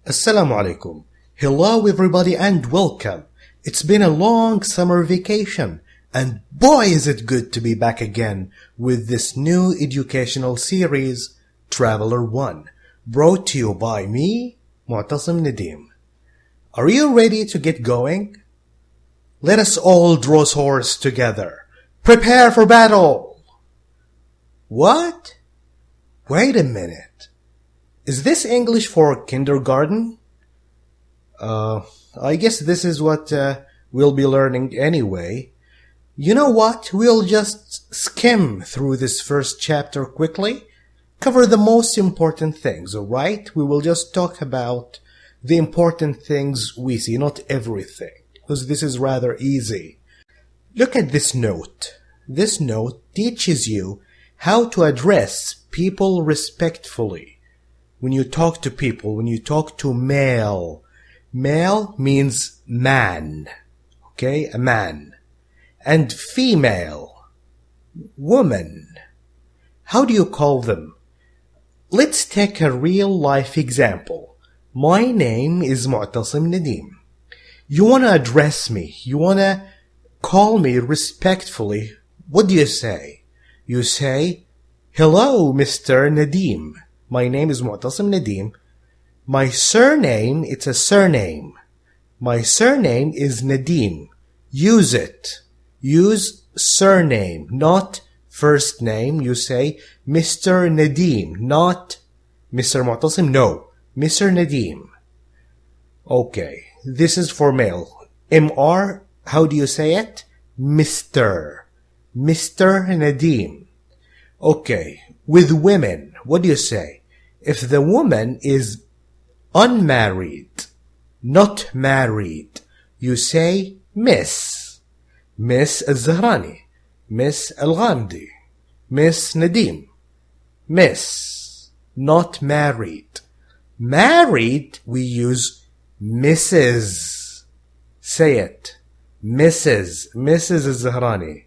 Assalamu alaikum. Hello everybody and welcome. It's been a long summer vacation and boy is it good to be back again with this new educational series, Traveler 1, brought to you by me, معتصم نديم. Are you ready to get going? Let us all draw swords together. Prepare for battle! What? Wait a minute. Is this English for kindergarten? I guess this is what we'll be learning anyway. You know what? We'll just skim through this first chapter quickly. Cover the most important things, alright? We will just talk about the important things we see, not everything, because this is rather easy. Look at this note. This note teaches you how to address people respectfully. When you talk to people, when you talk to male means man, okay, a man, and female, woman. How do you call them? Let's take a real life example. My name is معتصم نديم. You want to address me, you want to call me respectfully. What do you say? You say, hello, Mr. نديم. My name is معتصم نديم. My surname, it's a surname. My surname is نديم. Use it. Use surname, not first name. You say Mr. نديم, not Mr. معتصم. No, Mr. نديم. Okay, this is for male. MR, how do you say it? Mr. Mr. نديم. Okay, with women, what do you say? If the woman is unmarried, not married, you say Miss. Miss الزهراني, Miss الغامدي, Miss نديم. Miss, not married. Married, we use Mrs. Say it. Mrs. الزهراني.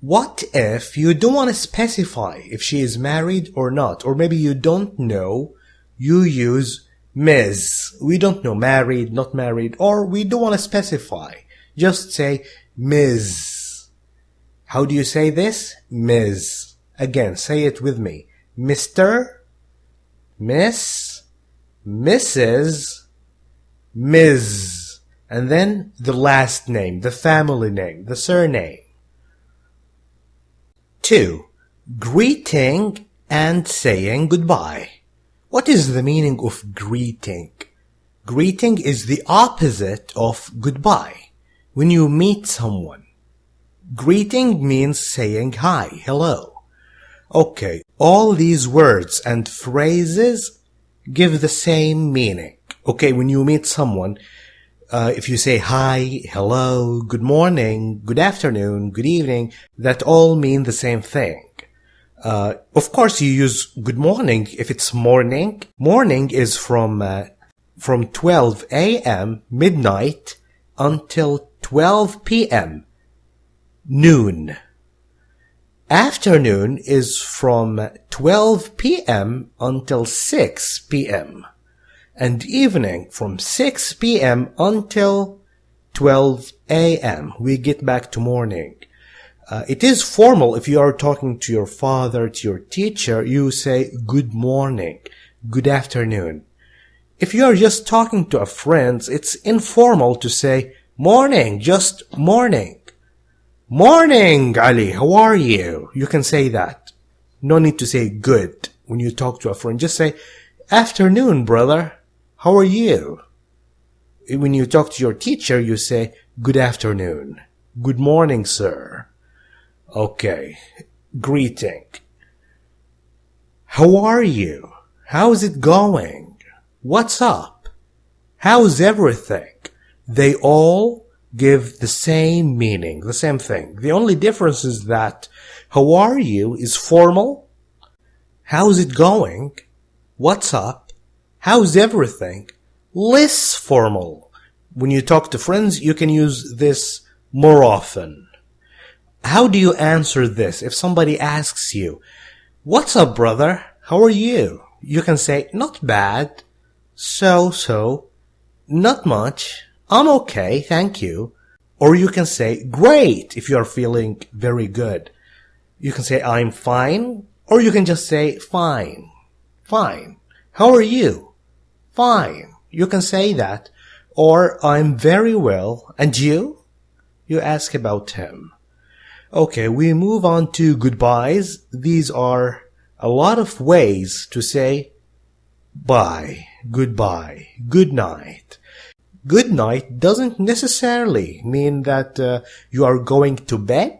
What if you don't want to specify if she is married or not? Or maybe you don't know, you use Ms. We don't know, married, not married, or we don't want to specify. Just say Ms. How do you say this? Ms. Again, say it with me. Mr., Miss, Mrs., Ms. And then the last name, the family name, the surname. 2. Greeting and saying goodbye. What is the meaning of greeting? Greeting is the opposite of goodbye. When you meet someone, greeting means saying hi, hello. Okay, all these words and phrases give the same meaning. Okay, when you meet someone, if you say hi, hello, good morning, good afternoon, good evening, that all mean the same thing. Of course, you use good morning if it's morning. Morning is from 12 a.m. midnight until 12 p.m. noon. Afternoon is from 12 p.m. until 6 p.m. and evening from 6 p.m. until 12 a.m. We get back to morning. It is formal if you are talking to your father, to your teacher, you say good morning, good afternoon. If you are just talking to a friend, it's informal to say morning, just morning. Morning, Ali, how are you? You can say that. No need to say good when you talk to a friend. Just say afternoon, brother. How are you? When you talk to your teacher, you say, good afternoon. Good morning, sir. Okay. Greeting. How are you? How's it going? What's up? How's everything? They all give the same meaning, the same thing. The only difference is that how are you is formal. How's it going? What's up? How's everything? Less formal. When you talk to friends, you can use this more often. How do you answer this? If somebody asks you, what's up, brother? How are you? You can say, not bad. So, not much, I'm okay, thank you. Or you can say great if you're feeling very good. You can say I'm fine, or you can just say fine. Fine. How are you? Fine. You can say that. Or I'm very well. And you? You ask about him. Okay, we move on to goodbyes. These are a lot of ways to say bye, goodbye, good night. Good night doesn't necessarily mean that you are going to bed.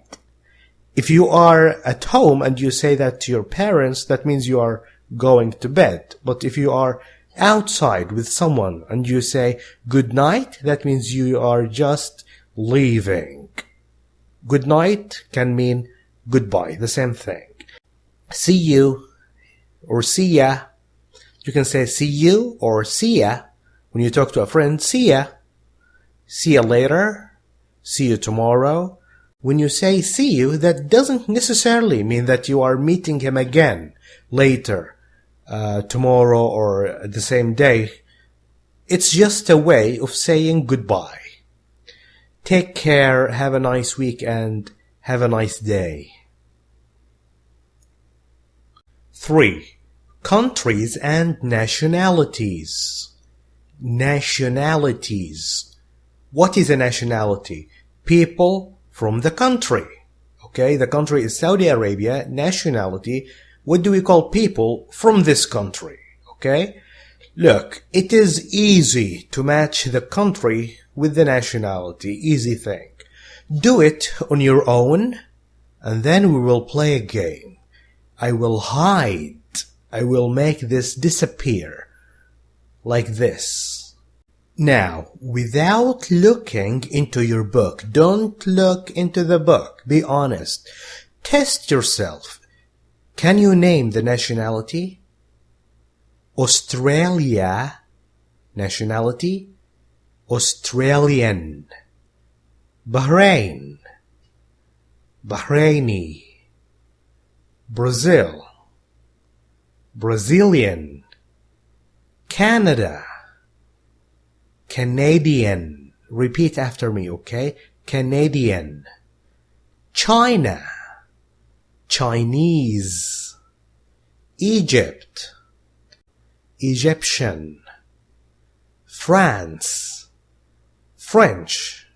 If you are at home and you say that to your parents, that means you are going to bed. But if you are outside with someone and you say good night, that means you are just leaving. Good night can mean goodbye, the same thing. See you or see ya. You can say see you or see ya. When you talk to a friend, see ya. See ya later. See you tomorrow. When you say see you, that doesn't necessarily mean that you are meeting him again later, tomorrow or the same day. It's just a way of saying goodbye. Take care, have a nice week, and have a nice day. 3. Countries and nationalities. Nationalities. What is a nationality? People from the country. Okay, the country is Saudi Arabia. Nationality. What do we call people from this country? Okay, look, it is easy to match the country with the nationality. Easy thing. Do it on your own, and then we will play a game. I will hide. I will make this disappear. Like this. Now, without looking into your book, don't look into the book. Be honest. Test yourself. Can you name the nationality? Australia. Nationality? Australian. Bahrain. Bahraini. Brazil. Brazilian. Canada. Canadian. Repeat after me, okay? Canadian. China. Chinese. Egypt. Egyptian. France. French.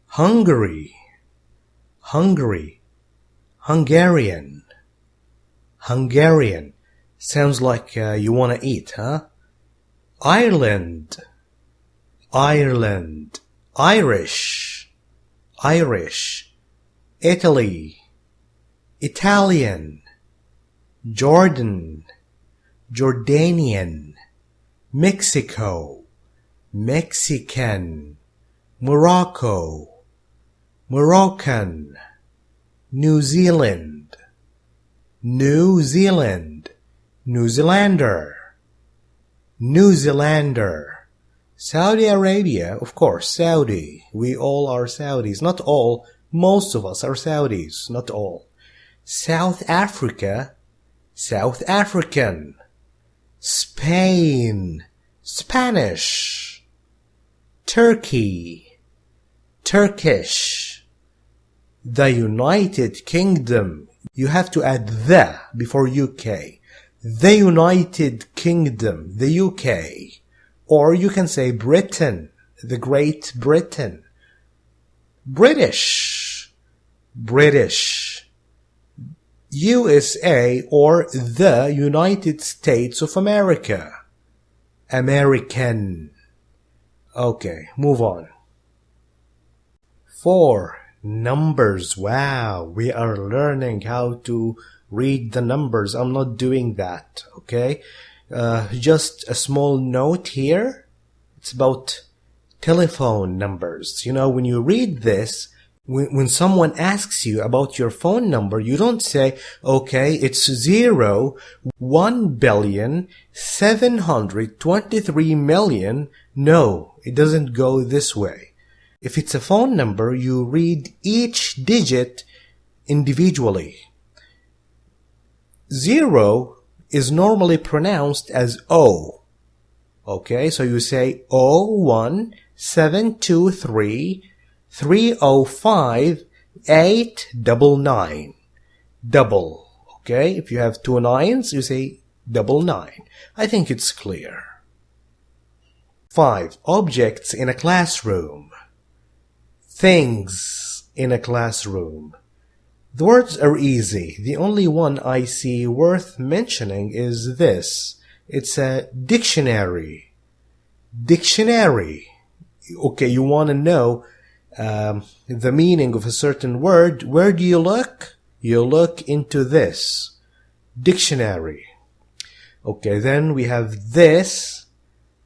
Hungary. Hungary. Hungarian. Hungarian. Sounds like you want to eat, huh? Ireland. Ireland. Irish. Irish. Italy. Italian. Jordan. Jordanian. Mexico. Mexican. Morocco. Moroccan. New Zealand. New Zealand. New Zealander. New Zealander. Saudi Arabia, of course, Saudi. We all are Saudis. Not all. Most of us are Saudis. Not all. South Africa. South African. Spain. Spanish. Turkey. Turkish. The United Kingdom. You have to add the before UK. The United Kingdom. The UK. Or you can say Britain. The Great Britain. British. British. USA or the United States of America. American. Okay, move on. 4. Numbers. Wow, we are learning how to read the numbers. I'm not doing that, okay? Just a small note here. It's about telephone numbers. You know, when you read this, when someone asks you about your phone number, you don't say, okay, it's 1,723,000,000. No, it doesn't go this way. If it's a phone number, you read each digit individually. 0 is normally pronounced as O. Okay, so you say 01723305899. Double. Okay, if you have 2 9s, you say 99. I think it's clear. 5. Objects in a classroom. Things in a classroom. The words are easy. The only one I see worth mentioning is this. It's a dictionary. Dictionary. Okay, you want to know the meaning of a certain word. Where do you look? You look into this. Dictionary. Okay, then we have this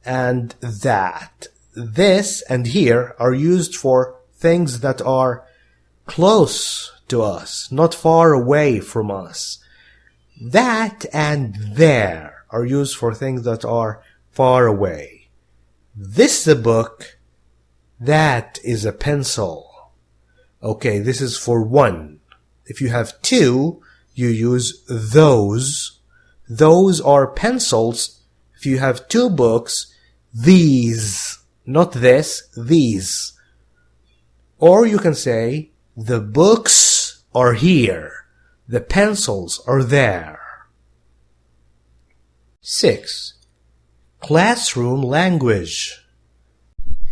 and that. This and here are used for things that are close to us, not far away from us. That and there are used for things that are far away. This is a book. That is a pencil. Okay, this is for 1. If you have 2, you use those. Those are pencils. If you have 2 books, these. Not this, these. Or you can say, the books are here. The pencils are there. 6. Classroom language.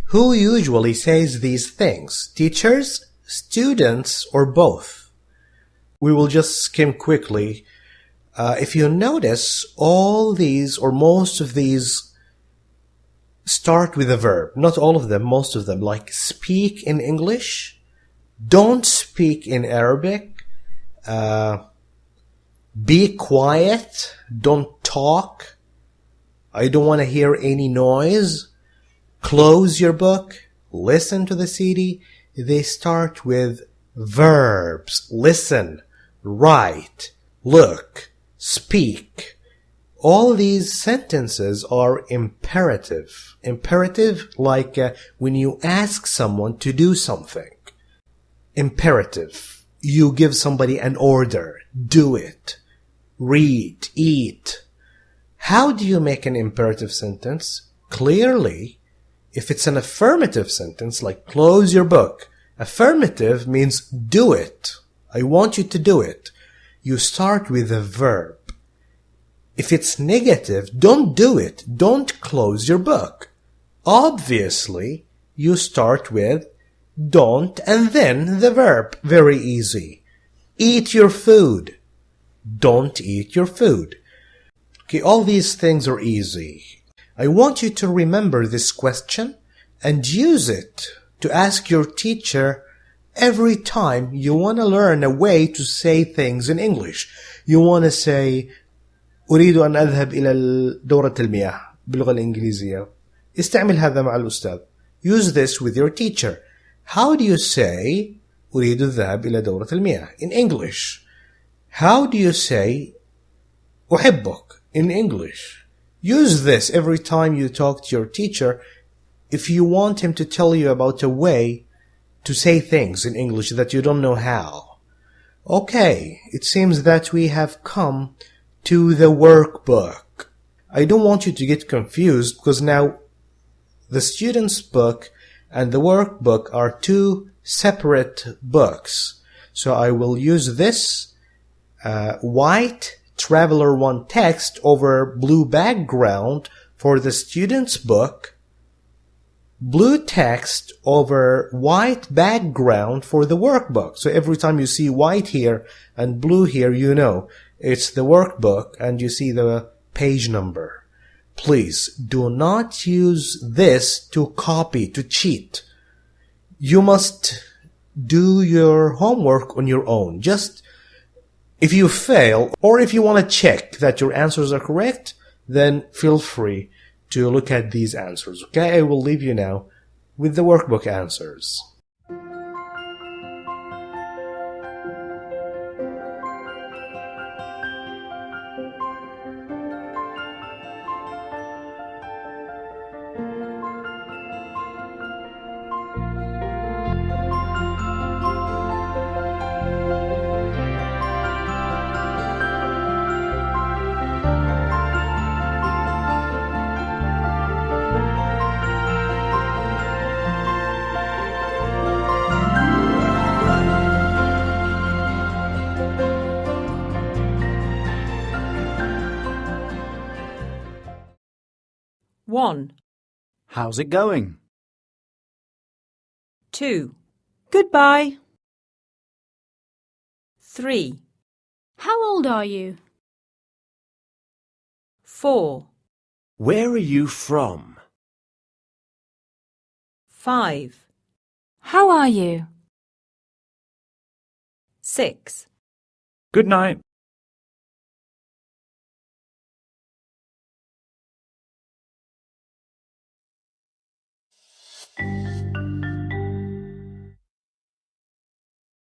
Who usually says these things? Teachers, students, or both? We will just skim quickly. If you notice, all these or most of these start with a verb. Not all of them, most of them. Like speak in English. Don't speak in Arabic. Be quiet. Don't talk. I don't want to hear any noise. Close your book. Listen to the CD. They start with verbs. Listen, write, look, speak. All these sentences are imperative. Imperative like when you ask someone to do something. Imperative. You give somebody an order. Do it. Read. Eat. How do you make an imperative sentence? Clearly, if it's an affirmative sentence, like close your book, affirmative means do it. I want you to do it. You start with a verb. If it's negative, don't do it. Don't close your book. Obviously, you start with don't and then the verb. Very easy. Eat your food. Don't eat your food. Okay, all these things are easy. I want you to remember this question and use it to ask your teacher every time you want to learn a way to say things in English. You want to say أريد أن أذهب إلى دورة المياه باللغة الإنجليزية. استعمل هذا مع الأستاذ. Use this with your teacher. How do you say أريد الذهاب إلى دورة المياه in English? How do you say أحبك in English? Use this every time you talk to your teacher if you want him to tell you about a way to say things in English that you don't know how. Okay, it seems that we have come to the workbook. I don't want you to get confused because now the student's book and the workbook are 2 separate books. So I will use this white Traveler 1 text over blue background for the student's book, blue text over white background for the workbook. So every time you see white here and blue here, you know it's the workbook and you see the page number. Please do not use this to copy, to cheat. You must do your homework on your own. Just if you fail or if you want to check that your answers are correct, then feel free to look at these answers. Okay, I will leave you now with the workbook answers. 1. How's it going? 2. Goodbye. 3. How old are you? 4. Where are you from? 5. How are you? 6. Good night.